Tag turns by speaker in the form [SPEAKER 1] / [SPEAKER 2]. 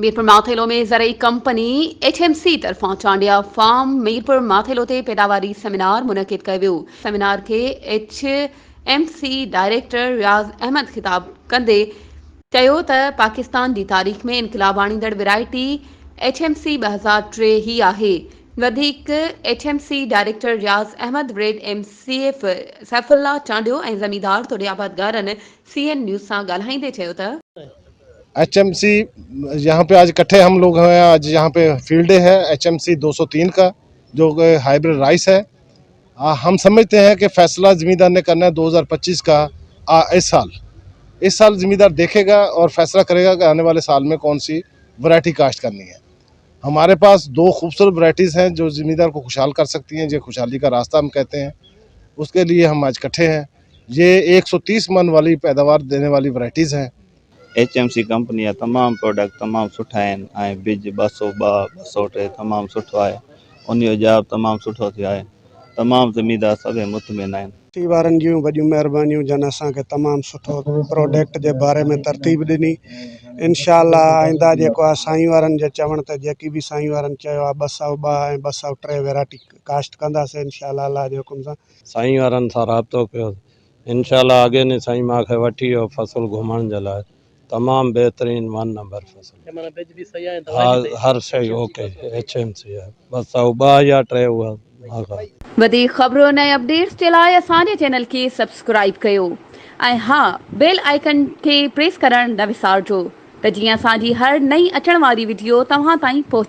[SPEAKER 1] मीरपुर माथेलो में ज़रई company HMC तरफ़ां Chandia farm Mirpur Mathelo ते पैदावारी सेमिनार मुनक़िद कयो वियो। सेमिनार खे HMC डायरेक्टर रियाज़ अहमद ख़िताब कंदे चयो त पाकिस्तान जी तारीख़ में इनक़िलाब आणींदड़ वैरायटी HMC 2003 ही आहे। वधीक HMC डायरेक्टर रियाज़ अहमद ब्रेड MCF सैफुल्ला चांडियो ऐं ज़मींदार तोड़े आबादगारनि CN न्यूज़ सां ॻाल्हाईंदे चयो त
[SPEAKER 2] HMC यहाँ पे आज इकट्ठे हम लोग हैं। आज यहाँ पे फील्ड डे है HMC 203 का, जो हाइब्रिड राइस है। हम समझते हैं कि फैसला ज़मींदार ने करना है 2025 का। इस साल ज़मींदार देखेगा और फैसला करेगा कि आने वाले साल में कौन सी वैरायटी काश्त करनी है। हमारे पास दो खूबसूरत वैरायटीज़ हैं जो ज़मींदार को खुशहाल कर सकती हैं। ये खुशहाली का रास्ता हम कहते हैं, उसके लिए हम आज इकट्ठे हैं। ये 130 मन वाली पैदावार देने वाली वैरायटीज़ हैं।
[SPEAKER 3] HMC कंपनी जा तमामु प्रोडक्ट तमामु सुठा आहिनि ऐं बिज 202 203 तमामु सुठो आहे। उन जो जवाबु तमामु सुठो थियो आहे। तमामु ज़मींदार सभई मुतमिन आहिनि।
[SPEAKER 4] वारनि जूं वॾियूं महिरबानियूं जन असांखे तमामु सुठो प्रोडक्ट जे बारे में तरतीब ॾिनी। इंशाअल्लाह आईंदा जेको आहे साईं वारनि जे चवण ते जेकी बि साईं वारनि चयो आहे 202 ऐं 203 वैरायटी काश्त कंदासीं इंशाअल्लाह अल्लाह जे हुकुम सां।
[SPEAKER 5] साईं वारनि सां राब्तो कयो इंशाअल्लाह। अॻे ने साईं मूंखे वठी वियो फसल घुमण जे लाइ। तमामु बहितरीन 1 नंबर फसल। हर शइ ओके HMC आहे। 202 या 3 उहा
[SPEAKER 1] वधीक ख़बरुनि ऐं अपडेट्स जे लाइ असांजे चैनल खे सब्सक्राइब कयो ऐं हा बेल आइकन खे प्रेस करणु न विसारिजो त जीअं असांजी हर नई अचण वारी वीडियो तव्हां ताईं पहुचे।